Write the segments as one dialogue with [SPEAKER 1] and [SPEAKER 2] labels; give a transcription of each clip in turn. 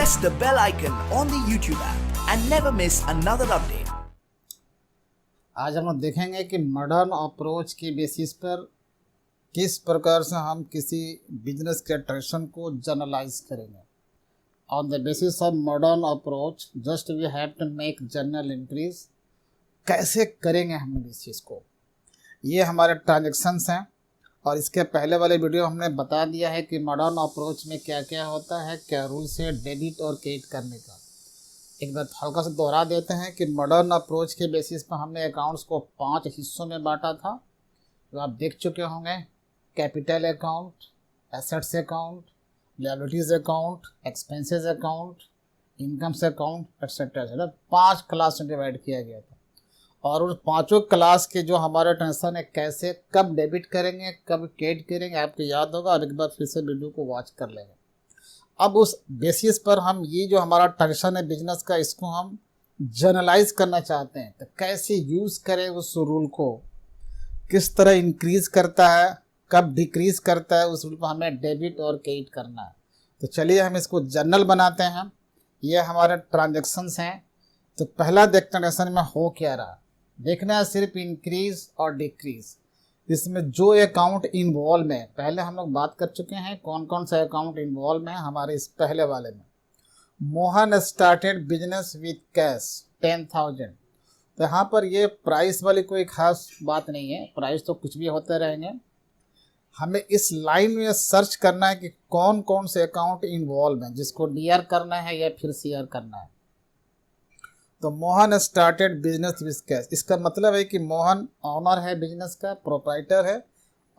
[SPEAKER 1] press the bell icon on the YouTube app and never miss another update.
[SPEAKER 2] आज हम लोग देखेंगे कि मॉडर्न अप्रोच के बेसिस पर किस प्रकार से हम किसी बिजनेस के ट्रेडिशन को जनरलाइज करेंगे। On the basis of modern approach just we have to make general increase. कैसे करेंगे हम इस चीज़ को, ये हमारे ट्रांजेक्शन्स हैं। और इसके पहले वाले वीडियो हमने बता दिया है कि मॉडर्न अप्रोच में क्या क्या होता है, क्या रूल्स है डेबिट और क्रेडिट करने का। एक बार हल्का से दोहरा देते हैं कि मॉडर्न अप्रोच के बेसिस पर हमने अकाउंट्स को 5 हिस्सों में बांटा था, जो आप देख चुके होंगे। Capital account, assets account, liabilities account, expenses account, incomes account etcetera. 5 class में डिवाइड किया गया था। और उन 5 क्लास के जो हमारा टेंशन है, कैसे कब डेबिट करेंगे कब क्रेडिट करेंगे, आपको याद होगा। और एक बार फिर से वीडियो को वॉच कर लेंगे। अब उस बेसिस पर हम ये जो हमारा टेंशन है बिजनेस का, इसको हम जनरलाइज करना चाहते हैं। तो कैसे यूज़ करें उस रूल को, किस तरह इंक्रीज करता है कब डिक्रीज करता है, उस रूल पर हमें डेबिट और क्रेडिट करना है। तो चलिए हम इसको जनरल बनाते हैं। ये हमारे ट्रांजेक्शन्स हैं। तो पहला देखते हैं ट्रांजेक्शन में हो क्या रहा। देखना है सिर्फ इंक्रीज और डिक्रीज। इसमें जो अकाउंट इन्वॉल्व है, पहले हम लोग बात कर चुके हैं कौन कौन सा अकाउंट इन्वॉल्व है हमारे इस पहले वाले में। Mohan started business with cash 10,000। तो यहाँ पर ये प्राइस वाली कोई खास बात नहीं है, प्राइस तो कुछ भी होते रहेंगे। हमें इस लाइन में सर्च करना है कि कौन कौन से अकाउंट इन्वॉल्व हैं, जिसको डीआर करना है या फिर सीआर करना है। तो Mohan started business with cash, इसका मतलब है कि मोहन ऑनर है बिजनेस का, प्रोप्राइटर है,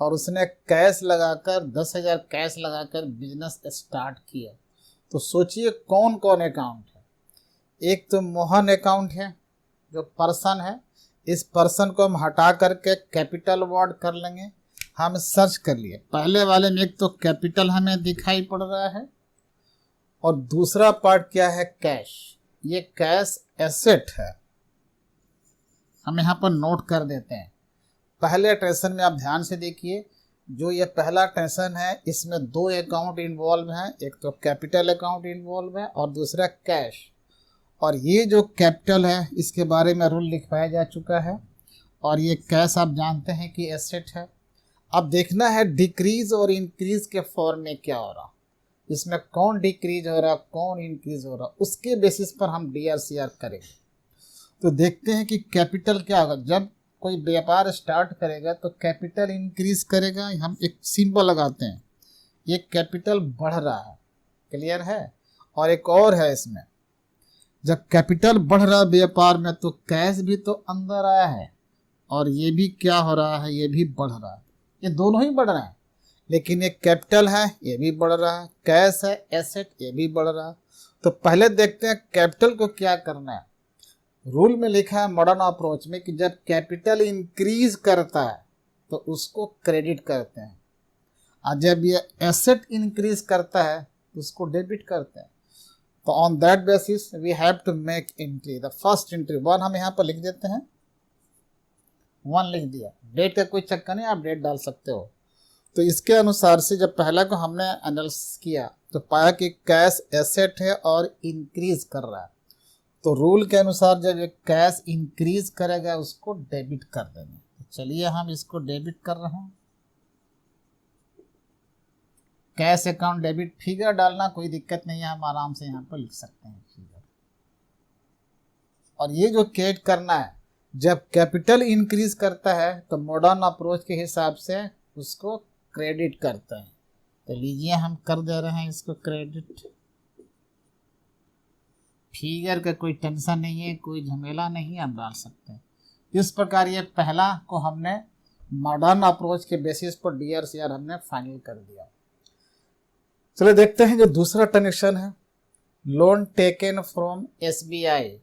[SPEAKER 2] और उसने कैश लगाकर 10,000 कैश लगाकर बिजनेस स्टार्ट किया। तो सोचिए कौन कौन अकाउंट है। एक तो मोहन अकाउंट है जो पर्सन है। इस पर्सन को हम हटा करके कैपिटल वर्ड कर लेंगे। हम सर्च कर लिए पहले वाले में, एक तो कैपिटल हमें दिखाई पड़ रहा है और दूसरा पार्ट क्या है, कैश। ये कैश एसेट है, हम यहाँ पर नोट कर देते हैं। पहले ट्रांजेक्शन में आप ध्यान से देखिए, जो ये पहला ट्रांजेक्शन है इसमें 2 अकाउंट इन्वॉल्व हैं। एक तो कैपिटल अकाउंट इन्वॉल्व है और दूसरा कैश। और ये जो कैपिटल है इसके बारे में रूल लिखवाया जा चुका है, और ये कैश आप जानते हैं कि एसेट है। अब देखना है डिक्रीज और इंक्रीज के फॉर्म में क्या हो रहा, इसमें कौन डिक्रीज हो रहा कौन इंक्रीज हो रहा, उसके बेसिस पर हम डीआर सीआर करेंगे। तो देखते हैं कि कैपिटल क्या होगा। जब कोई व्यापार स्टार्ट करेगा तो कैपिटल इंक्रीज करेगा। हम एक सिंबल लगाते हैं, ये कैपिटल बढ़ रहा है, क्लियर है। और एक और है इसमें, जब कैपिटल बढ़ रहा है व्यापार में तो कैश भी तो अंदर आया है, और ये भी क्या हो रहा है, ये भी बढ़ रहा है। ये दोनों ही बढ़ रहे हैं, लेकिन एक कैपिटल है ये भी बढ़ रहा है, कैश है एसेट ये भी बढ़ रहा है। तो पहले देखते हैं कैपिटल को क्या करना है। रूल में लिखा है मॉडर्न अप्रोच में कि जब कैपिटल इंक्रीज करता है तो उसको क्रेडिट करते हैं, और जब ये एसेट इंक्रीज करता है तो उसको डेबिट करते हैं। तो on that basis we have to make entry. The first entry 1 हम यहाँ पर लिख देते हैं, 1 लिख दिया। डेट का कोई चक्कर नहीं, आप डेट डाल सकते हो। तो इसके अनुसार से जब पहला को हमने एनालिसिस किया तो पाया कि कैश एसेट है और इंक्रीज कर रहा है। तो रूल के अनुसार जब ये कैश इंक्रीज करेगा उसको डेबिट कर देंगे। तो चलिए हम इसको डेबिट कर रहे हैं। कैश अकाउंट डेबिट, फिगर डालना कोई दिक्कत नहीं है, हम आराम से यहाँ पर लिख सकते हैं फिगर। और ये जो क्रेडिट करना है, जब कैपिटल इंक्रीज करता है तो मॉडर्न अप्रोच के हिसाब से उसको क्रेडिट करता है। तो लीजिए हम कर दे रहे हैं इसको क्रेडिट। फिगर का कोई टेंशन नहीं है, कोई झमेला नहीं है, आप डाल सकते हैं। इस प्रकार ये पहला को हमने मॉडर्न अप्रोच के बेसिस पर डीआर सीआर हमने फाइनल कर दिया। चलिए देखते हैं जो दूसरा ट्रांजेक्शन है। Loan taken from SBI,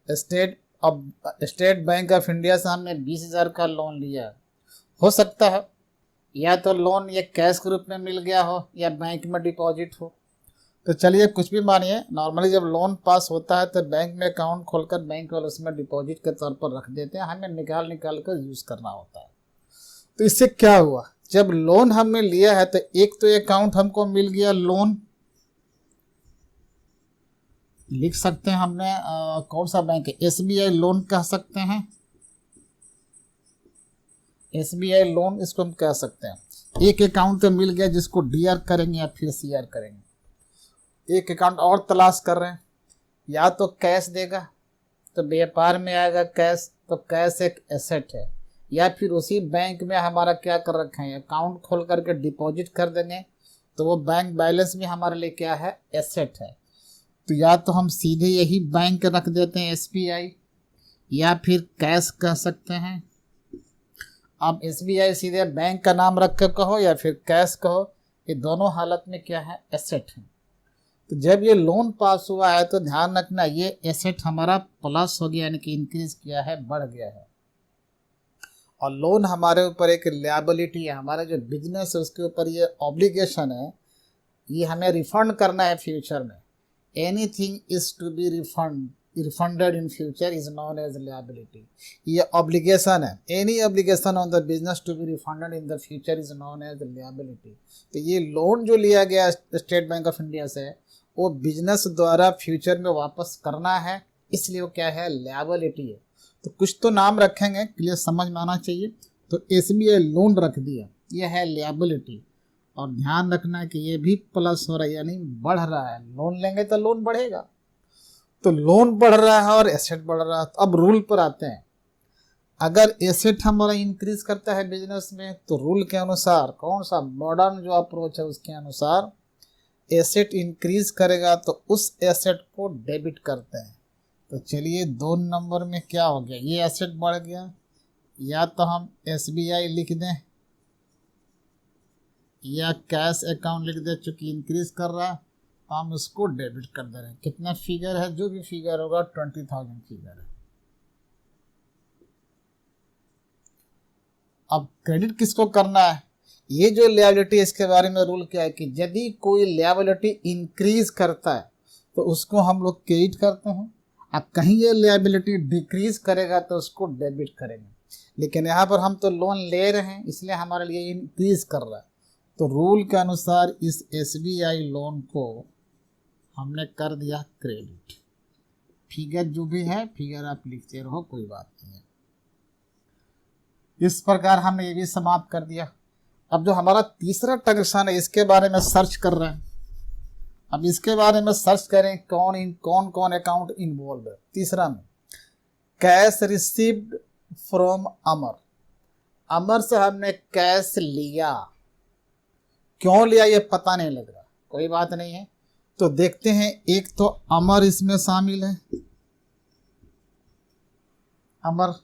[SPEAKER 2] state bank of India से हमने 20,000 का लोन लिया। हो सकता है या तो लोन ये कैश के रूप में मिल गया हो या बैंक में डिपॉजिट हो। तो चलिए कुछ भी मानिए, नॉर्मली जब लोन पास होता है तो बैंक में अकाउंट खोलकर बैंक वाले उसमें डिपॉजिट के तौर पर रख देते हैं, हमें निकाल कर यूज़ करना होता है। तो इससे क्या हुआ, जब लोन हमने लिया है तो एक तो अकाउंट हमको मिल गया लोन, लिख सकते हैं हमने कौन सा बैंक है, SBI लोन कह सकते हैं, SBI लोन इसको हम कह सकते हैं। एक अकाउंट तो मिल गया जिसको DR करेंगे या फिर CR करेंगे। एक अकाउंट और तलाश कर रहे हैं, या तो कैश देगा तो व्यापार में आएगा कैश, तो कैश एक एसेट है, या फिर उसी बैंक में हमारा क्या कर रखे हैं, अकाउंट खोल करके डिपॉजिट कर देंगे तो वो बैंक बैलेंस भी हमारे लिए क्या है, एसेट है। तो या तो हम सीधे यही बैंक रख देते हैं SBI, या फिर कैश कह सकते हैं। अब SBI सीधे बैंक का नाम रख कर कहो या फिर कैश कहो, ये दोनों हालत में क्या है, एसेट है। तो जब ये लोन पास हुआ है तो ध्यान रखना ये एसेट हमारा प्लस हो गया, यानी कि इंक्रीज किया है, बढ़ गया है। और लोन हमारे ऊपर एक लायबिलिटी है, हमारा जो बिजनेस है उसके ऊपर ये ऑब्लिगेशन है, ये हमें रिफंड करना है फ्यूचर में। Anything is to be refunded in future is known as liability, ये ऑब्लिगेशन है। Any obligation on the business to be refunded in the future is known as liability. तो ये लोन जो लिया गया स्टेट बैंक ऑफ इंडिया से, वो business द्वारा फ्यूचर में वापस करना है, इसलिए वो क्या है, लायबिलिटी है। तो कुछ तो नाम रखेंगे, क्लियर समझ में आना चाहिए। तो SBI लोन रख दिया, ये है लायबिलिटी। और ध्यान रखना है कि ये भी प्लस हो रहा है, यानी बढ़ रहा है। लोन लेंगे तो लोन बढ़ेगा, तो लोन बढ़ रहा है और एसेट बढ़ रहा है। तो अब रूल पर आते हैं। अगर एसेट हमारा इंक्रीज करता है बिजनेस में, तो रूल के अनुसार, कौन सा मॉडर्न जो अप्रोच है उसके अनुसार, एसेट इंक्रीज करेगा तो उस एसेट को डेबिट करते हैं। तो चलिए 2 नंबर में क्या हो गया, ये एसेट बढ़ गया, या तो हम SBI लिख दें या कैश अकाउंट लिख दें, चूंकि इंक्रीज कर रहा है तो हम उसको डेबिट कर दे रहे हैं। कितना फिगर है, जो भी फिगर होगा 20,000 फिगर है। अब क्रेडिट किसको करना है, ये जो लायबिलिटी, इसके बारे में रूल क्या है कि यदि कोई लायबिलिटी इंक्रीज करता है तो उसको हम लोग क्रेडिट करते हैं। अब कहीं ये लायबिलिटी डिक्रीज करेगा तो उसको डेबिट करेंगे। लेकिन यहाँ पर हम तो लोन ले रहे हैं, इसलिए हमारे लिए इंक्रीज कर रहा है, तो रूल के अनुसार इस SBI लोन को हमने कर दिया क्रेडिट। फिगर जो भी है, फिगर आप लिखते रहो, कोई बात नहीं है। इस प्रकार हमने ये भी समाप्त कर दिया। अब जो हमारा तीसरा ट्रांजैक्शन है, इसके बारे में सर्च कर रहे हैं। अब इसके बारे में सर्च करें कौन कौन अकाउंट इन्वॉल्व है। तीसरा में कैश रिसीव्ड फ्रॉम अमर, अमर से हमने कैश लिया, क्यों लिया ये पता नहीं लग रहा, कोई बात नहीं है। तो देखते हैं, एक तो अमर इसमें शामिल है, अमर,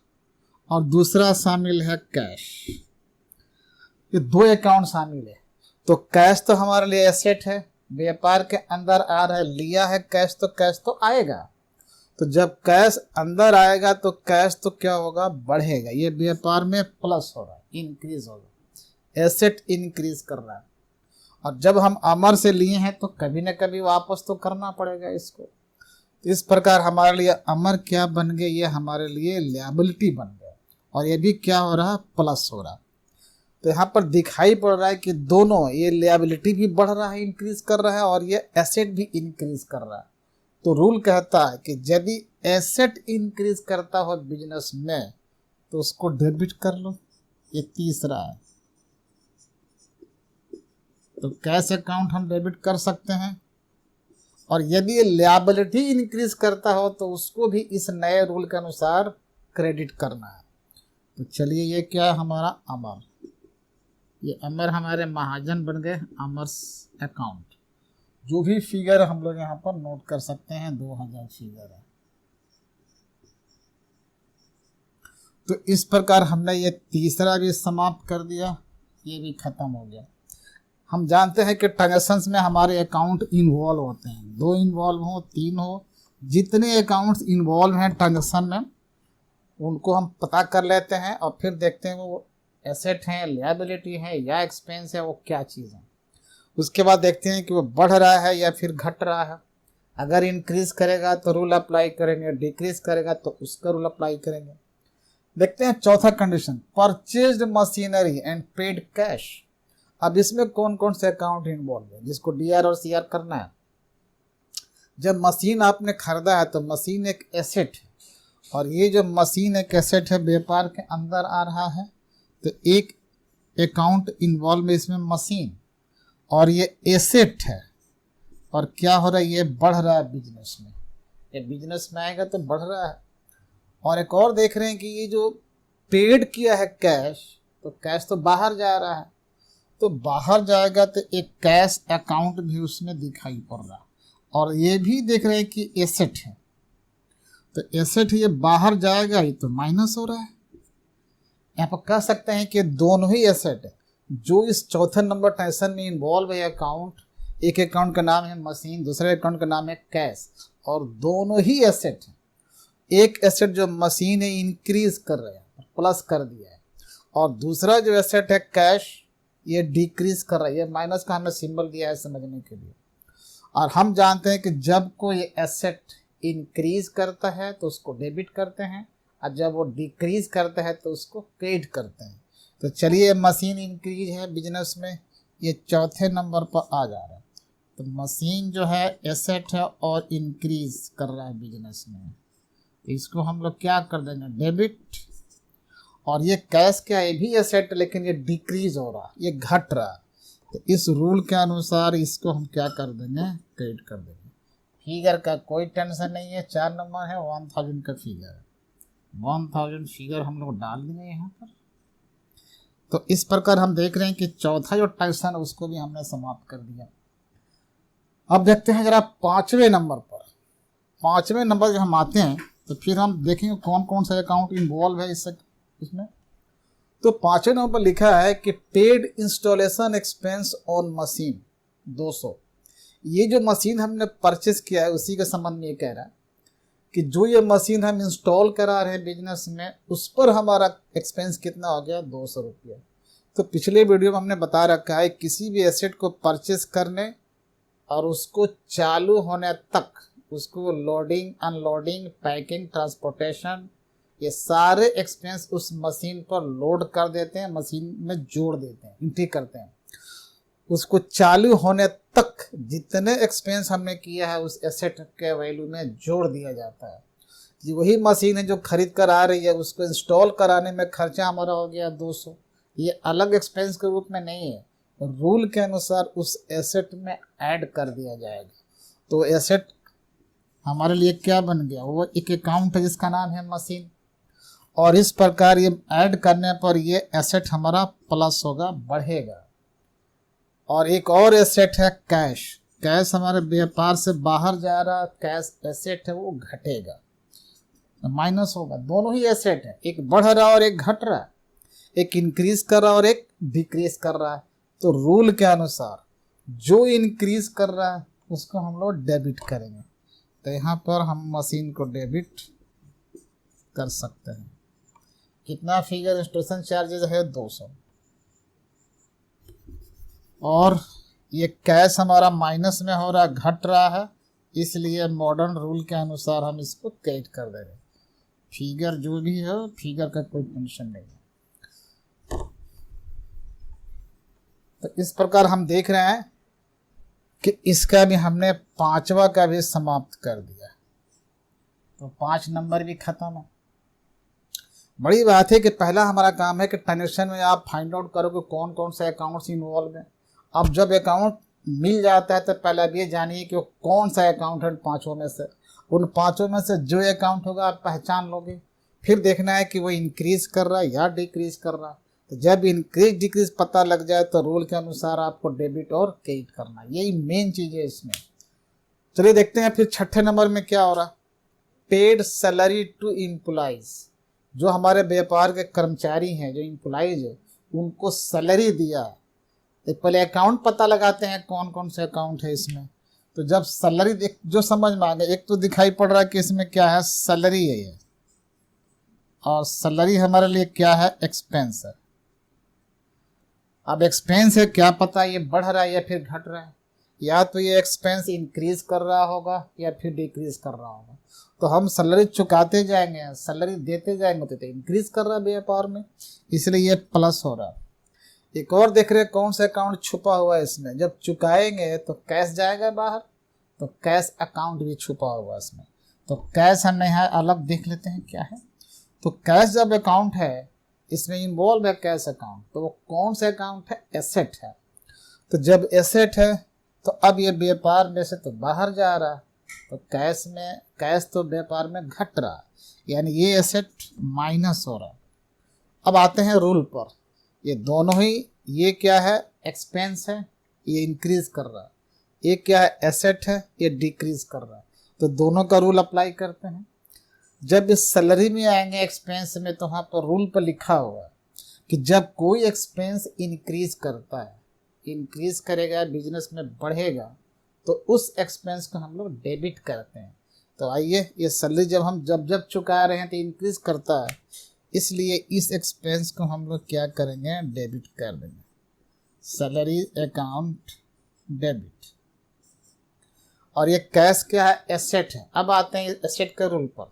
[SPEAKER 2] और दूसरा शामिल है कैश। ये 2 अकाउंट शामिल है। तो कैश तो हमारे लिए एसेट है, व्यापार के अंदर आ रहा है, लिया है कैश तो आएगा। तो जब कैश अंदर आएगा तो कैश तो क्या होगा, बढ़ेगा। ये व्यापार में प्लस हो रहा है, इंक्रीज होगा, एसेट इंक्रीज कर रहा है। और जब हम अमर से लिए हैं तो कभी ना कभी वापस तो करना पड़ेगा इसको। तो इस प्रकार हमारे लिए अमर क्या बन गए, ये हमारे लिए लायबिलिटी बन गया, और ये भी क्या हो रहा है, प्लस हो रहा। तो यहाँ पर दिखाई पड़ रहा है कि दोनों, ये लायबिलिटी भी बढ़ रहा है, इंक्रीज कर रहा है, और ये एसेट भी इंक्रीज कर रहा है। तो रूल कहता है कि यदि एसेट इंक्रीज करता हो बिजनेस में तो उसको डेबिट कर लो। ये तीसरा है। तो कैश अकाउंट हम डेबिट कर सकते हैं, और यदि लायबिलिटी इंक्रीज करता हो तो उसको भी इस नए रूल के अनुसार क्रेडिट करना है। तो चलिए, ये क्या है हमारा अमर, ये अमर हमारे महाजन बन गए, अमर अकाउंट। जो भी फिगर हम लोग यहाँ पर नोट कर सकते हैं, 2000 फिगर है। तो इस प्रकार हमने ये तीसरा भी समाप्त कर दिया, ये भी खत्म हो गया। हम जानते हैं कि ट्रांजैक्शंस में हमारे अकाउंट इन्वॉल्व होते हैं, 2 इन्वॉल्व हो, 3 हो, जितने अकाउंट्स इन्वॉल्व हैं ट्रांजैक्शन में उनको हम पता कर लेते हैं, और फिर देखते हैं वो एसेट हैं, लायबिलिटी है या एक्सपेंस है, वो क्या चीज़ है। उसके बाद देखते हैं कि वो बढ़ रहा है या फिर घट रहा है। अगर इंक्रीज करेगा तो रूल अप्लाई करेंगे, डिक्रीज करेगा तो उसका रूल अप्लाई करेंगे। देखते हैं चौथा condition, purchased machinery and paid cash. अब इसमें कौन कौन से अकाउंट इन्वॉल्व है जिसको DR और CR करना है। जब मशीन आपने खरीदा है तो मशीन एक एसेट है, और ये जो मशीन एक एसेट है व्यापार के अंदर आ रहा है, तो एक अकाउंट इन्वॉल्व है इसमें मशीन, और ये एसेट है, और क्या हो रहा है, ये बढ़ रहा है बिजनेस में, ये बिजनेस में आएगा तो बढ़ रहा है। और एक और देख रहे हैं कि ये जो पेड किया है कैश, तो कैश तो बाहर जा रहा है, तो बाहर जाएगा तो एक कैश अकाउंट भी उसमें दिखाई पड़ रहा है, और ये भी देख रहे हैं कि एसेट है, तो एसेट ये बाहर जाएगा, ये तो माइनस हो रहा है। यहाँ पर कह सकते हैं कि दोनों ही एसेट है। जो इस चौथे नंबर ट्रांजेक्शन में इन्वॉल्व है अकाउंट, एक अकाउंट का नाम है मशीन, दूसरे अकाउंट का नाम है कैश, और दोनों ही एसेट है। एक एसेट जो मशीन है इंक्रीज कर रहा है, प्लस कर दिया है, और दूसरा जो एसेट है कैश, ये डिक्रीज कर रहा है। ये माइनस का हमने सिंबल दिया है समझने के लिए। और हम जानते हैं कि जब कोई एसेट इंक्रीज करता है तो उसको डेबिट करते हैं, और जब वो डिक्रीज करता है तो उसको क्रेडिट करते हैं। तो चलिए, मशीन इंक्रीज है बिजनेस में, ये चौथे नंबर पर आ जा रहा है। तो मशीन जो है एसेट है और इंक्रीज कर रहा है बिजनेस में, तो इसको हम लोग क्या कर देंगे, डेबिट। और ये कैश क्या है, ये भी एसेट, लेकिन ये डिक्रीज हो रहा है, ये घट रहा है, तो इस रूल के अनुसार इसको हम क्या कर देंगे, क्रेडिट कर देंगे। फिगर का कोई टेंशन नहीं है, 4 नंबर है, 1000 का फिगर है, 1000 फिगर हम लोग डाल देंगे यहाँ पर। तो इस प्रकार हम देख रहे हैं कि चौथा जो ट्रांजेक्शन उसको भी हमने समाप्त कर दिया। अब देखते हैं जरा 5वें नंबर पर। 5वें नंबर जब हम आते हैं तो फिर हम देखेंगे कौन कौन सा अकाउंट इन्वॉल्व है इसमें। तो 5वें नंबर पर लिखा है कि paid installation expense on machine 200। ये जो मशीन हमने परचेस किया है उसी के संबंध में ये कह रहा है कि जो ये मशीन हम इंस्टॉल करा रहे हैं बिजनेस में, उस पर हमारा एक्सपेंस कितना हो गया, 200 रुपया। तो पिछले वीडियो में हमने बता रखा है किसी भी एसेट को परचेस करने और उसको चालू होने तक, उसको लोडिंग, अनलोडिंग, पैकिंग, ट्रांसपोर्टेशन, ये सारे एक्सपेंस उस मशीन पर लोड कर देते हैं, मशीन में जोड़ देते हैं, एंट्री करते हैं। उसको चालू होने तक जितने एक्सपेंस हमने किया है उस एसेट के वैल्यू में जोड़ दिया जाता है। ये वही मशीन है जो खरीद कर आ रही है, उसको इंस्टॉल कराने में खर्चा हमारा हो गया 200। ये अलग एक्सपेंस के रूप में नहीं है, रूल के अनुसार उस एसेट में ऐड कर दिया जाएगा। तो एसेट हमारे लिए क्या बन गया, वो एक अकाउंट है जिसका नाम है मशीन, और इस प्रकार ये ऐड करने पर ये एसेट हमारा प्लस होगा, बढ़ेगा। और एक और एसेट है कैश। कैश हमारे व्यापार से बाहर जा रहा कैश एसेट है, वो घटेगा, तो माइनस होगा। दोनों ही एसेट है, एक बढ़ रहा और एक घट रहा है, एक इंक्रीज कर रहा और एक डिक्रीज कर रहा है। तो रूल के अनुसार जो इंक्रीज कर रहा है उसको हम लोग डेबिट करेंगे। तो यहाँ पर हम मशीन को डेबिट कर सकते हैं। कितना फिगर, इंस्टॉलेशन चार्जेस है 200, और ये कैश हमारा माइनस में हो रहा, घट रहा है, इसलिए मॉडर्न रूल के अनुसार हम इसको क्रेडिट कर दे रहे। फिगर जो भी है, फिगर का कोई टेंशन नहीं है। तो इस प्रकार हम देख रहे हैं कि इसका भी हमने 5वां का भी समाप्त कर दिया, तो 5 नंबर भी खत्म है। बड़ी बात है कि पहला हमारा काम है कि ट्रांजेक्शन में आप फाइंड आउट करो कि कौन कौन से अकाउंट्स इन्वॉल्व हैं। अब जब अकाउंट मिल जाता है तो पहले अब ये जानिए कि वो कौन सा अकाउंट है 5 में से। उन 5 में से जो अकाउंट होगा आप पहचान लोगे। फिर देखना है कि वो इंक्रीज कर रहा है या डिक्रीज कर रहा है। तो जब इंक्रीज डिक्रीज पता लग जाए तो रूल के अनुसार आपको डेबिट और क्रेडिट करना है, यही मेन चीज़ है इसमें। चलिए देखते हैं फिर 6ठे नंबर में क्या हो रहा। Paid salary to employees. जो हमारे व्यापार के कर्मचारी हैं, जो एम्प्लॉइज है, उनको सैलरी दिया है। तो पहले अकाउंट पता लगाते हैं कौन कौन से अकाउंट है इसमें। तो जब सैलरी जो समझ में आ गया, एक तो दिखाई पड़ रहा है कि इसमें क्या है, सैलरी है ये, और सैलरी हमारे लिए क्या है, एक्सपेंस है। अब एक्सपेंस है, क्या पता ये बढ़ रहा है या फिर घट रहा है, या तो ये एक्सपेंस इंक्रीज कर रहा होगा या फिर डिक्रीज कर रहा होगा। तो हम सैलरी चुकाते जाएंगे, सैलरी देते जाएंगे, तो इंक्रीज कर रहा है व्यापार में, इसलिए ये प्लस हो रहा है। एक और देख रहे हैं कौन सा अकाउंट छुपा हुआ है इसमें। जब चुकाएंगे तो कैश जाएगा बाहर, तो कैश अकाउंट भी छुपा हुआ इसमें। तो कैश हमने यहाँ अलग देख लेते हैं क्या है। तो कैश जब अकाउंट है, इसमें इन्वॉल्व है कैश अकाउंट, तो वो कौन सा अकाउंट है? एसेट है। तो जब एसेट है तो अब ये व्यापार में से तो बाहर जा रहा है, तो कैश तो व्यापार में घट रहा है, यानी ये एसेट माइनस हो रहा है। अब आते हैं रूल पर। ये दोनों ही, ये क्या है? एक्सपेंस है, ये इंक्रीज कर रहा है। ये क्या है? एसेट है, ये डिक्रीज कर रहा है। तो दोनों का रूल अप्लाई करते हैं। जब इस सैलरी में आएंगे एक्सपेंस में, तो वहाँ पर रूल पर लिखा हुआ है कि जब कोई एक्सपेंस इंक्रीज करता है, इंक्रीज करेगा, बिजनेस में बढ़ेगा, तो उस एक्सपेंस को हम लोग डेबिट करते हैं। तो आइए, ये सैलरी जब चुका रहे हैं तो इंक्रीज करता है, इसलिए इस एक्सपेंस को हम लोग क्या करेंगे? डेबिट कर देंगे। Salary account debit. और ये कैश क्या है? एसेट है। अब आते हैं एसेट का रूल पर।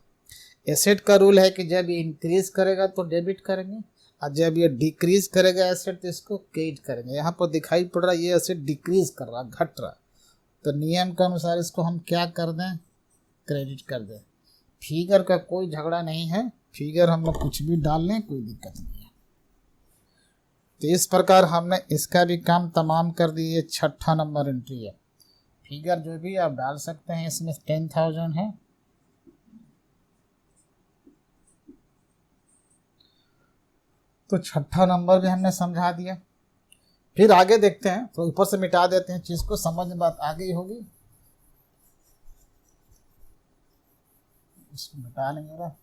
[SPEAKER 2] एसेट का रूल है कि जब ये इंक्रीज करेगा तो डेबिट करेंगे, और जब ये डिक्रीज करेगा एसेट तो इसको क्रेडिट करेंगे। यहाँ पर दिखाई पड़ रहा है ये एसेट डिक्रीज कर रहा, घट रहा, तो नियम के अनुसार इसको हम क्या कर दें? क्रेडिट कर दें। फिगर का कोई झगड़ा नहीं है, फिगर हम लोग कुछ भी डाल लें, कोई दिक्कत नहीं है। तो इस प्रकार हमने इसका भी काम तमाम कर दिए। 6ठा नंबर एंट्री है। फिगर जो भी आप डाल सकते हैं, इसमें 10,000 है। तो 6ठा नंबर भी हमने समझा दिया। फिर आगे देखते हैं, तो ऊपर से मिटा देते हैं चीज को, समझ में बात आ गई होगी। इसको मिटा लेंगे ना।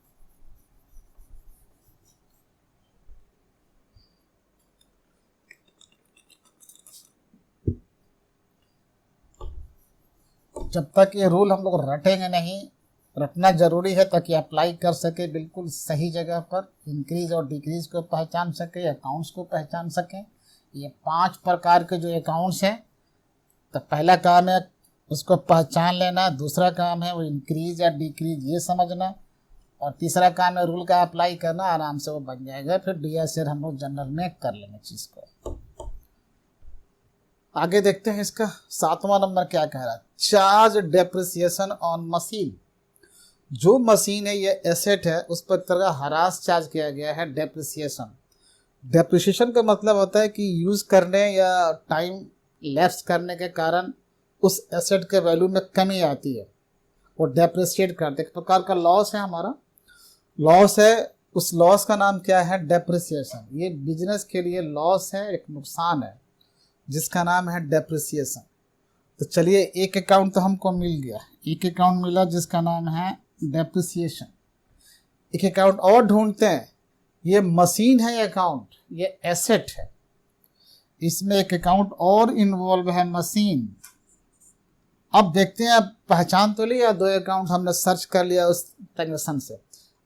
[SPEAKER 2] जब तक ये रूल हम लोग रटेंगे नहीं, रटना जरूरी है ताकि अप्लाई कर सके बिल्कुल सही जगह पर, इंक्रीज और डिक्रीज को पहचान सके, अकाउंट्स को पहचान सकें। ये 5 प्रकार के जो अकाउंट्स हैं, तो पहला काम है उसको पहचान लेना, दूसरा काम है वो इंक्रीज या डिक्रीज ये समझना, और तीसरा काम है रूल का अप्लाई करना। आराम से वो बन जाएगा। फिर DSR हम लोग जनरल में कर लेंगे चीज़ को। आगे देखते हैं इसका 7वां नंबर क्या कह रहा है। Charge depreciation on machine. जो मशीन है ये एसेट है, उस पर तरह हरास चार्ज किया गया है डेप्रिसिएशन। डेप्रिसिएशन का मतलब होता है कि यूज़ करने या टाइम लैप्स करने के कारण उस एसेट के वैल्यू में कमी आती है, वो डेप्रिसिएट करते। एक प्रकार का लॉस है, हमारा लॉस है। उस लॉस का नाम क्या है? डेप्रिसिएशन। ये बिजनेस के लिए लॉस है, एक नुकसान है, जिसका नाम है डेप्रिसिएशन। तो चलिए, एक अकाउंट तो हमको मिल गया, एक अकाउंट मिला जिसका नाम है डेप्रिसिएशन। एक अकाउंट और ढूंढते हैं। ये मशीन है, अकाउंट ये एसेट है, इसमें एक अकाउंट और इन्वॉल्व है, मशीन। अब देखते हैं, अब पहचान तो लिया, 2 अकाउंट हमने सर्च कर लिया उस ट्रांजेक्शन से।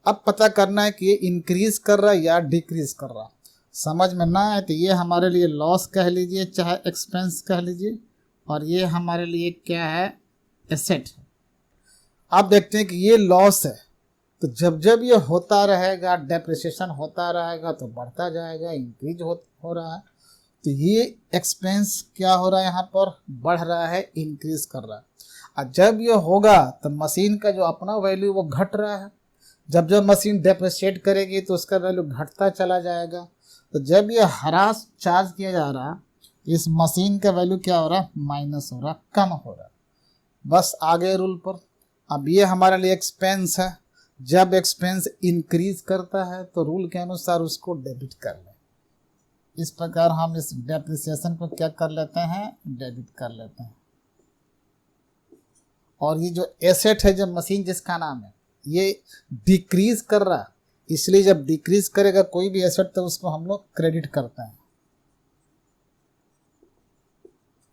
[SPEAKER 2] अब पता करना है कि ये इंक्रीज कर रहा है या डिक्रीज कर रहा है। समझ में ना आए तो ये हमारे लिए लॉस कह लीजिए, चाहे एक्सपेंस कह लीजिए, और ये हमारे लिए क्या है? एसेट है। अब देखते हैं कि ये लॉस है, तो जब जब ये होता रहेगा, डेप्रिसिएशन होता रहेगा, तो बढ़ता जाएगा, इंक्रीज हो रहा है। तो ये एक्सपेंस क्या हो रहा है? यहाँ पर बढ़ रहा है, इंक्रीज कर रहा है। और जब ये होगा तो मशीन का जो अपना वैल्यू वो घट रहा है। जब जब मशीन डेप्रिसिएट करेगी तो उसका वैल्यू घटता चला जाएगा। तो जब ये हरास चार्ज किया जा रहा है, इस मशीन का वैल्यू क्या हो रहा है? माइनस हो रहा है, कम हो रहा है। बस आगे रूल पर। अब ये हमारे लिए एक्सपेंस है। जब एक्सपेंस इंक्रीज करता है तो रूल के अनुसार उसको डेबिट कर लें। इस प्रकार हम इस डेप्रिसिएशन को क्या कर लेते हैं? डेबिट कर लेते हैं। और ये जो एसेट है, जब मशीन जिसका नाम है, ये डिक्रीज कर रहा है, इसलिए जब डिक्रीज करेगा कोई भी एसेट तो उसको हम लोग क्रेडिट करते हैं।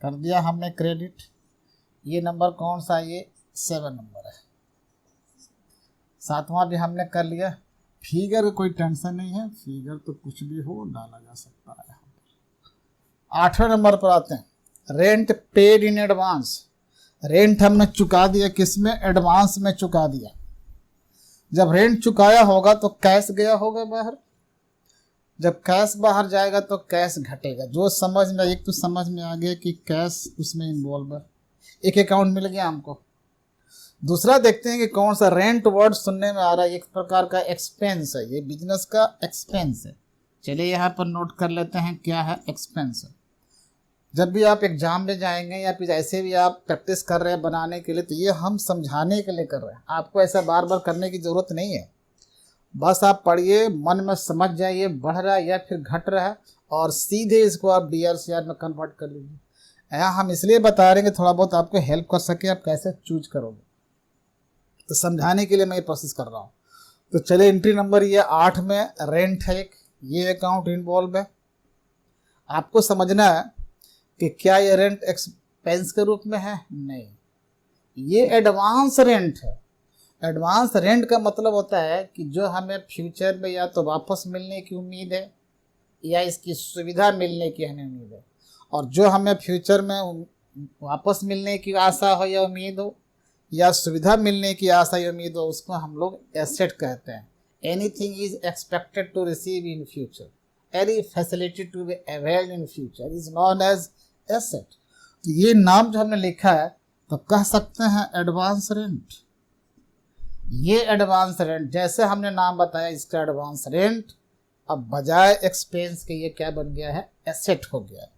[SPEAKER 2] कर दिया हमने क्रेडिट। ये नंबर कौन सा? ये 7 नंबर है। 7वां भी हमने कर लिया। फिगर कोई टेंशन नहीं है, फिगर तो कुछ भी हो डाला जा सकता है। 8वें नंबर पर आते हैं, rent paid in advance. Rent हमने चुका दिया, किसमें? एडवांस में चुका दिया। जब रेंट चुकाया होगा तो कैश गया होगा बाहर। जब कैश बाहर जाएगा तो कैश घटेगा। जो समझ में, एक तो समझ में आ गया कि कैश उसमें इन्वॉल्व है, एक अकाउंट मिल गया हमको। दूसरा देखते हैं कि कौन सा रेंट वर्ड सुनने में आ रहा है, एक प्रकार का एक्सपेंस है, ये बिजनेस का एक्सपेंस है। चलिए यहाँ पर नोट कर लेते हैं क्या है एक्सपेंस। जब भी आप एग्जाम में जाएंगे या फिर ऐसे भी आप प्रैक्टिस कर रहे हैं बनाने के लिए, तो ये हम समझाने के लिए कर रहे हैं, आपको ऐसा बार बार करने की ज़रूरत नहीं है। बस आप पढ़िए, मन में समझ जाइए बढ़ रहा है या फिर घट रहा है, और सीधे इसको आप DRCR में कन्वर्ट कर लीजिए। यहाँ हम इसलिए बता रहे हैं कि थोड़ा बहुत आपको हेल्प कर सके आप कैसे चूज करोगे, तो समझाने के लिए मैं ये प्रोसेस कर रहा हूँ। तो चलिए एंट्री नंबर ये 8 में रेंट है एक, ये अकाउंट इन्वॉल्व है। आपको समझना है कि क्या ये रेंट एक्सपेंस के रूप में है, नहीं, ये एडवांस रेंट है। एडवांस रेंट का मतलब होता है कि जो हमें फ्यूचर में या तो वापस मिलने की उम्मीद है या इसकी सुविधा मिलने की हमें उम्मीद है, और जो हमें फ्यूचर में वापस मिलने की आशा हो या उम्मीद हो या सुविधा मिलने की आशा या उम्मीद हो, उसको हम लोग एसेट कहते हैं। Anything is expected to receive in future, any facility to be availed in future is known as asset. तो ये नाम जो हमने लिखा है तो कह सकते हैं एडवांस रेंट। ये एडवांस रेंट, जैसे हमने नाम बताया इसका एडवांस रेंट, अब बजाय एक्सपेंस के ये क्या बन गया है, एसेट हो गया है।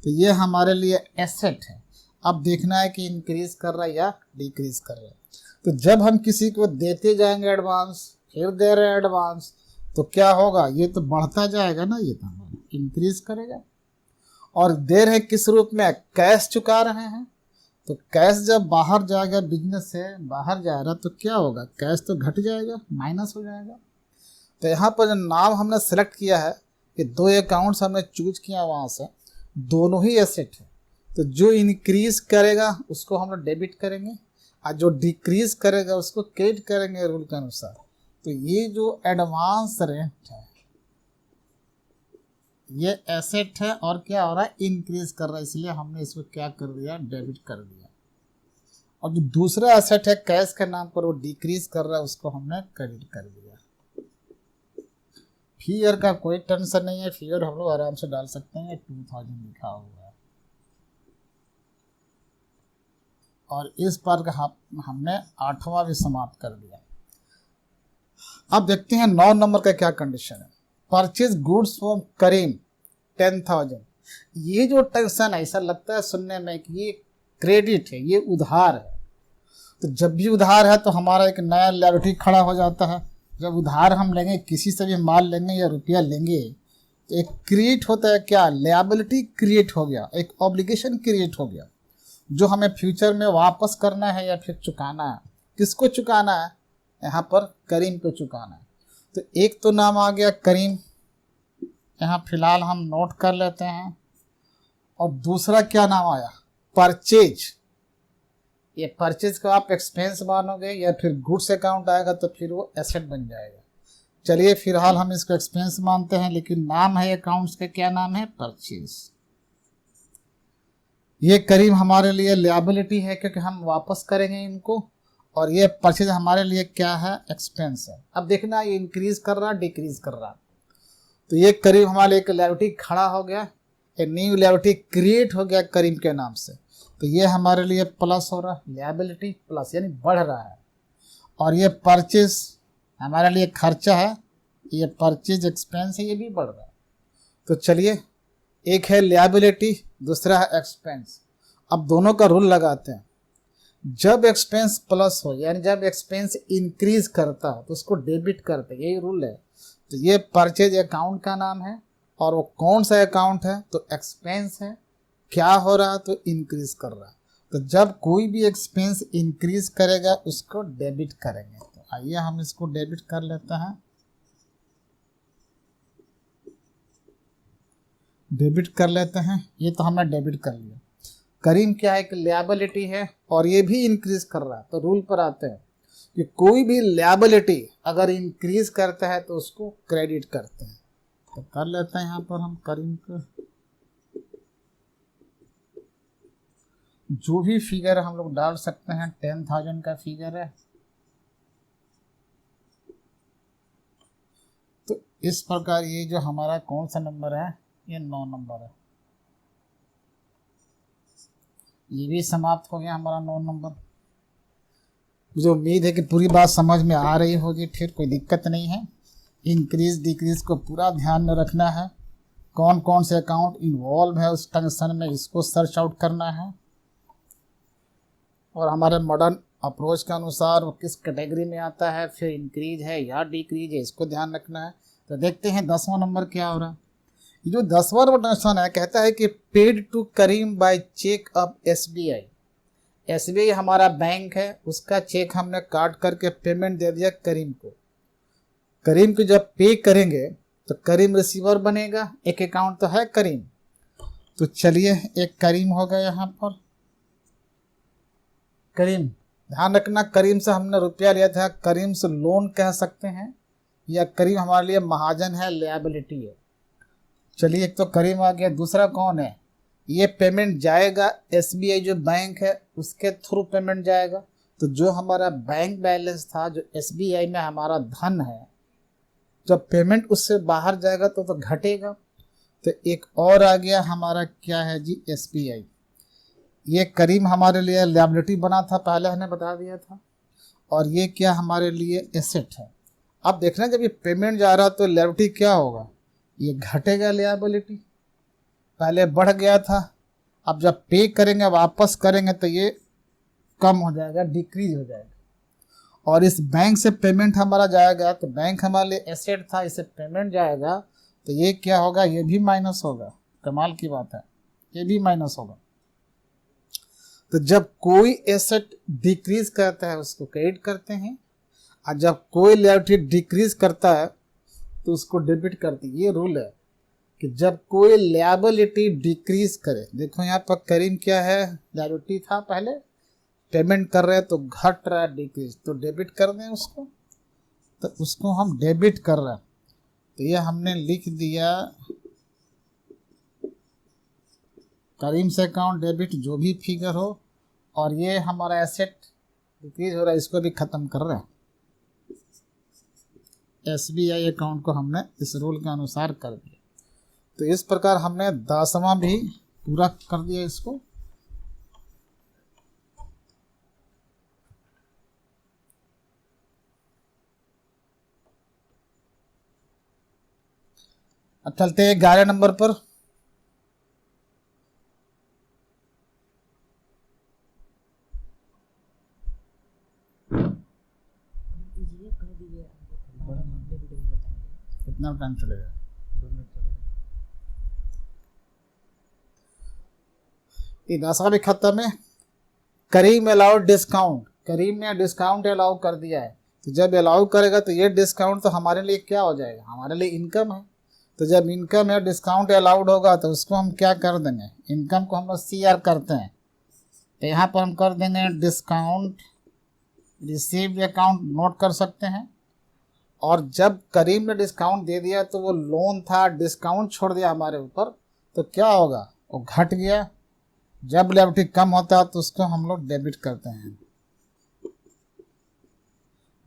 [SPEAKER 2] तो ये हमारे लिए एसेट है। अब देखना है कि इंक्रीज कर रहा है या डिक्रीज कर रहा है। तो जब हम किसी को देते जाएंगे एडवांस, फिर दे रहे हैं एडवांस, तो क्या होगा, ये तो बढ़ता जाएगा ना, ये तो इंक्रीज करेगा। और दे रहे किस रूप में, कैश चुका रहे हैं, तो कैश जब बाहर जाएगा, बिजनेस से बाहर जाएगा तो क्या होगा, कैश तो घट जाएगा, माइनस हो जाएगा। तो यहाँ पर जो नाम हमने सेलेक्ट किया है कि 2 अकाउंट्स हमने चूज किया, वहाँ से दोनों ही एसेट है। तो जो इंक्रीज करेगा उसको हम लोग डेबिट करेंगे, और जो डिक्रीज करेगा उसको क्रेडिट करेंगे रूल के अनुसार। तो ये जो एडवांस रेंट है ये एसेट है, और क्या हो रहा है, इंक्रीज कर रहा है, इसलिए हमने इसको क्या कर दिया, डेबिट कर दिया। और जो दूसरा एसेट है कैश के नाम पर, वो डिक्रीज कर रहा है, उसको हमने क्रेडिट कर दिया। फिगर का कोई टेंशन नहीं है, फिगर हम लोग आराम से डाल सकते हैं, 2000 लिखा हुआ है। और इस पर हमने 8वां भी समाप्त कर दिया। अब देखते हैं 9 नंबर का क्या कंडीशन है। परचेज गुड्स फ्रॉम करीम 10,000। ये जो टेंशन ऐसा लगता है सुनने में कि ये क्रेडिट है, ये उधार है। तो जब भी उधार है तो हमारा एक नया लायबिलिटी खड़ा हो जाता है। जब उधार हम लेंगे, किसी से भी माल लेंगे या रुपया लेंगे, तो एक क्रिएट होता है क्या, लायबिलिटी क्रिएट हो गया, एक ऑब्लिगेशन क्रिएट हो गया, जो हमें फ्यूचर में वापस करना है या फिर चुकाना है। किसको चुकाना है, यहाँ पर करीम को चुकाना है। तो एक तो नाम आ गया करीम, यहाँ फिलहाल हम नोट कर लेते हैं। और दूसरा क्या नाम आया, परचेज। ये परचेज को आप एक्सपेंस मानोगे या फिर गुड्स अकाउंट आएगा तो फिर वो एसेट बन जाएगा। चलिए फिलहाल हम इसको एक्सपेंस मानते हैं, लेकिन नाम है अकाउंट्स का, क्या नाम है, परचेज। ये करीम हमारे लिए लायबिलिटी है क्योंकि हम वापस करेंगे इनको, और ये परचेज हमारे लिए क्या है, एक्सपेंस है। अब देखना ये इंक्रीज कर रहा, डिक्रीज कर रहा। तो ये करीम हमारे लिए एक लायबिलिटी खड़ा हो गया, एक न्यू लायबिलिटी क्रिएट हो गया करीम के नाम से। तो ये हमारे लिए प्लस हो रहा, लायबिलिटी प्लस यानी बढ़ रहा है। और ये परचेज हमारे लिए खर्चा है, ये परचेज एक्सपेंस है, ये भी बढ़ रहा है। तो चलिए, एक है लायबिलिटी, दूसरा है एक्सपेंस। अब दोनों का रूल लगाते हैं। जब एक्सपेंस प्लस हो यानी जब एक्सपेंस इंक्रीज करता हो तो उसको डेबिट करते, यही रूल है। तो ये परचेज अकाउंट का नाम है, और वो कौन सा अकाउंट है, तो एक्सपेंस है। क्या हो रहा है, तो इंक्रीज कर रहा है। तो जब कोई भी एक्सपेंस इंक्रीज करेगा उसको डेबिट करेंगे। तो आइए हम इसको डेबिट कर लेते हैं। डेबिट कर लेते हैं, ये तो हमने डेबिट कर लिया। करीम क्या है, एक लायबिलिटी है और ये भी इंक्रीज कर रहा है। तो रूल पर आते हैं कि कोई भी लायबिलिटी अगर इंक्रीज करता है तो उसको क्रेडिट करते हैं। तो कर लेते हैं यहाँ पर हम करीम को, जो भी फिगर हम लोग डाल सकते हैं। 10,000 का फिगर है, तो इस प्रकार ये जो हमारा कौन सा नंबर है, ये 9 नंबर है। ये भी समाप्त हो गया हमारा 9 नंबर। मुझे उम्मीद है कि पूरी बात समझ में आ रही होगी, फिर कोई दिक्कत नहीं है। इंक्रीज डिक्रीज को पूरा ध्यान में रखना है, कौन कौन से अकाउंट इन्वॉल्व है उस ट्रांजेक्शन में, इसको सर्च आउट करना है, और हमारे मॉडर्न अप्रोच के अनुसार वो किस कैटेगरी में आता है, फिर इंक्रीज है या डिक्रीज है, इसको ध्यान रखना है। तो देखते हैं 10वां नंबर क्या हो रहा है। ये जो 10वां नंबर ट्रांजेक्शन है, कहता है कि paid to Karim by cheque of SBI। SBI हमारा बैंक है, उसका चेक हमने काट करके पेमेंट दे दिया करीम को। करीम को जब पे करेंगे तो करीम रिसीवर बनेगा, एक अकाउंट तो है करीम। तो चलिए एक करीम हो गया यहाँ पर, करीम। ध्यान रखना, करीम से हमने रुपया लिया था, करीम से लोन कह सकते हैं, या करीम हमारे लिए महाजन है, लिएबिलिटी है। चलिए एक तो करीम आ गया। दूसरा कौन है, ये पेमेंट जाएगा SBI जो बैंक है उसके थ्रू पेमेंट जाएगा। तो जो हमारा बैंक बैलेंस था, जो SBI में हमारा धन है, जब पेमेंट उससे बाहर जाएगा तो घटेगा। तो एक और आ गया हमारा, क्या है जी, SBI। ये करीम हमारे लिए लायबिलिटी बना था, पहले हमने बता दिया था, और ये क्या हमारे लिए एसेट है। अब देखना जब ये पेमेंट जा रहा तो लायबिलिटी क्या होगा, ये घटेगा लायबिलिटी, पहले बढ़ गया था, अब जब पे करेंगे वापस करेंगे तो ये कम हो जाएगा, डिक्रीज हो जाएगा। और इस बैंक से पेमेंट हमारा जाएगा तो बैंक हमारे लिए एसेट था, इसे पेमेंट जाएगा तो ये क्या होगा, ये भी माइनस होगा। कमाल की बात है, ये भी माइनस होगा। तो जब कोई एसेट डिक्रीज करता है उसको क्रेडिट करते हैं, और जब कोई लायबिलिटी डिक्रीज करता है तो उसको डेबिट करते हैं। ये रूल है कि जब कोई लायबिलिटी डिक्रीज करे, देखो यहाँ पर करीम क्या है, लायबिलिटी था पहले, पेमेंट कर रहे हैं तो घट रहा है, डिक्रीज, तो डेबिट कर दें उसको, तो उसको हम डेबिट कर रहे हैं। तो ये हमने लिख दिया करीम से अकाउंट डेबिट, जो भी फिगर हो, और ये हमारा एसेट डिक्रीज हो रहा है, इसको भी ख़त्म कर रहे हैं। SBI अकाउंट को हमने इस रूल के अनुसार कर दिया। तो इस प्रकार हमने 10वां भी पूरा कर दिया इसको। अब चलते हैं 11 नंबर पर। कितना टाइम चलेगा, 2 मिनट चलेगा। ये 10वां भी खत्म है। करीम अलाउड डिस्काउंट, करीम ने डिस्काउंट अलाउ कर दिया है, तो जब अलाउ करेगा तो ये डिस्काउंट तो हमारे लिए क्या हो जाएगा, हमारे लिए इनकम है। तो जब इनकम है, डिस्काउंट अलाउड होगा तो उसको हम क्या कर देंगे, इनकम को हम लोग CR करते हैं, तो यहाँ पर हम कर देंगे डिस्काउंट रिसीव्ड अकाउंट, नोट कर सकते हैं। और जब करीम ने डिस्काउंट दे दिया तो वो लोन था, डिस्काउंट छोड़ दिया हमारे ऊपर, तो क्या होगा, वो घट गया। जब लायबिलिटी कम होता है तो उसको हम लोग डेबिट करते हैं।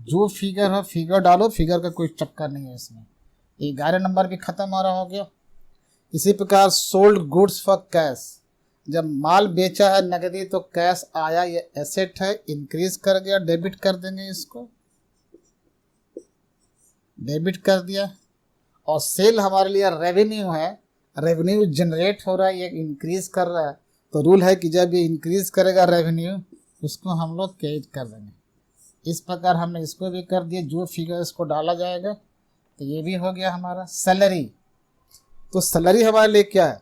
[SPEAKER 2] जो फिगर है फिगर डालो, फिगर का कोई चक्कर नहीं है इसमें। 11 नंबर भी खत्म हो रहा हो गया। इसी प्रकार सोल्ड गुड्स फॉर कैश, जब माल बेचा है नकदी तो कैश आया, ये एसेट है, इंक्रीज कर गया, डेबिट कर देंगे इसको, डेबिट कर दिया। और सेल हमारे लिए रेवेन्यू है, रेवेन्यू जनरेट हो रहा है, ये इंक्रीज कर रहा है, तो रूल है कि जब ये इंक्रीज करेगा रेवेन्यू, उसको हम लोग क्रेडिट कर देंगे। इस प्रकार हमने इसको भी कर दिया, जो फिगर इसको डाला जाएगा। तो ये भी हो गया हमारा सैलरी। तो सैलरी हमारे लिए क्या है,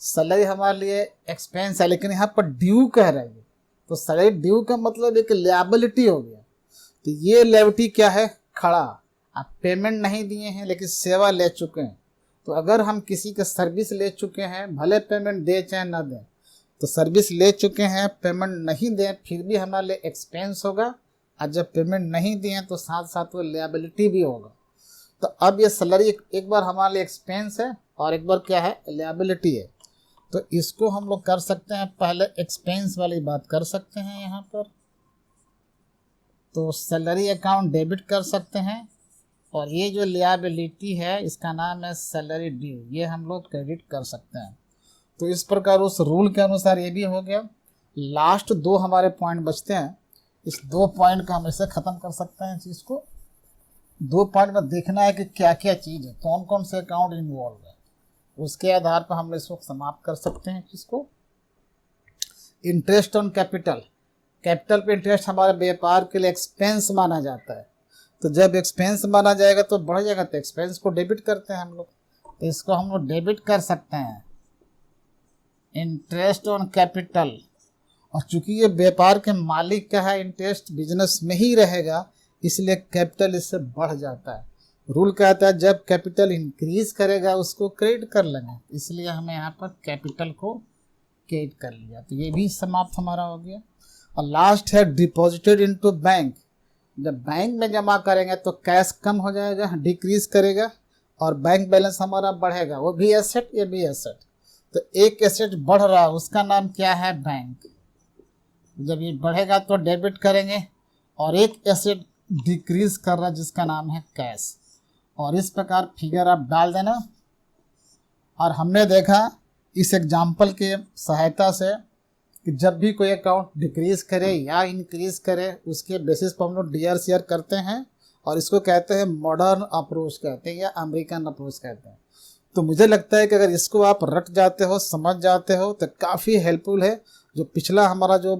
[SPEAKER 2] सैलरी हमारे लिए एक्सपेंस है, लेकिन यहाँ पर ड्यू कह रहा है, तो सैलरी ड्यू का मतलब एक लायबिलिटी हो गया। तो ये लायबिलिटी क्या है, खड़ा। आप पेमेंट नहीं दिए हैं लेकिन सेवा ले चुके हैं। तो अगर हम किसी का सर्विस ले चुके हैं, भले पेमेंट दे चाहे ना दें, तो सर्विस ले चुके हैं, पेमेंट नहीं दें, फिर भी हमारे लिए एक्सपेंस होगा, और जब पेमेंट नहीं दिए तो साथ साथ वो लायबिलिटी भी होगा। तो अब ये सैलरी एक बार हमारे लिए एक्सपेंस है और एक बार क्या है, लायबिलिटी है। तो इसको हम लोग कर सकते हैं, पहले एक्सपेंस वाली बात कर सकते हैं यहाँ पर। तो सैलरी अकाउंट डेबिट कर सकते हैं, और ये जो लायबिलिटी है इसका नाम है सैलरी ड्यू, ये हम लोग क्रेडिट कर सकते हैं। तो इस प्रकार उस रूल के अनुसार ये भी हो गया। लास्ट 2 हमारे पॉइंट बचते हैं, इस 2 पॉइंट का हम ऐसे ख़त्म कर सकते हैं चीज़ को। 2 पॉइंट में देखना है कि क्या क्या चीज़ है, कौन कौन से अकाउंट इन्वॉल्व है, उसके आधार पर हम इसको समाप्त कर सकते हैं चीज़ को। इंटरेस्ट ऑन कैपिटल, कैपिटल पे इंटरेस्ट हमारे व्यापार के लिए एक्सपेंस माना जाता है, तो जब एक्सपेंस माना जाएगा तो बढ़ जाएगा, तो एक्सपेंस को डेबिट करते हैं हम लोग, तो इसको हम लोग डेबिट कर सकते हैं, इंटरेस्ट ऑन कैपिटल। और चूंकि ये व्यापार के मालिक का है, इंटरेस्ट बिजनेस में ही रहेगा, इसलिए कैपिटल इससे बढ़ जाता है। रूल कहता है जब कैपिटल इंक्रीज करेगा उसको क्रेडिट कर लेंगे, इसलिए हमें यहाँ पर कैपिटल को क्रेडिट कर लिया, तो ये भी समाप्त हमारा हो गया। और लास्ट है डिपॉजिटेड इनटू बैंक, जब बैंक में जमा करेंगे तो कैश कम हो जाएगा, डिक्रीज करेगा, और बैंक बैलेंस हमारा बढ़ेगा, वो भी एसेट ये भी एसेट। तो एक एसेट बढ़ रहा है उसका नाम क्या है, बैंक। जब ये बढ़ेगा तो डेबिट करेंगे, और एक एसेट डिक्रीज कर रहा है जिसका नाम है कैश। और इस प्रकार फिगर आप डाल देना। और हमने देखा इस एग्जाम्पल के सहायता से कि जब भी कोई अकाउंट डिक्रीज करे या इंक्रीज करे उसके बेसिस पर हम लोग DRCR करते हैं, और इसको कहते हैं मॉडर्न अप्रोच कहते हैं या अमेरिकन अप्रोच कहते हैं। तो मुझे लगता है कि अगर इसको आप रट जाते हो, समझ जाते हो, तो काफ़ी हेल्पफुल है। जो पिछला हमारा जो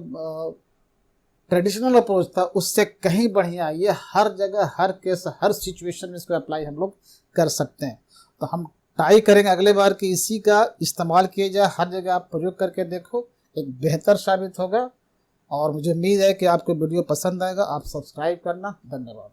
[SPEAKER 2] ट्रेडिशनल अप्रोच था उससे कहीं बढ़िया, ये हर जगह हर केस हर सिचुएशन में इसको अप्लाई हम लोग कर सकते हैं। तो हम ट्राई करेंगे अगले बार कि इसी का इस्तेमाल किया जाए, हर जगह आप प्रयोग करके देखो, एक बेहतर साबित होगा। और मुझे उम्मीद है कि आपको वीडियो पसंद आएगा। आप सब्सक्राइब करना। धन्यवाद।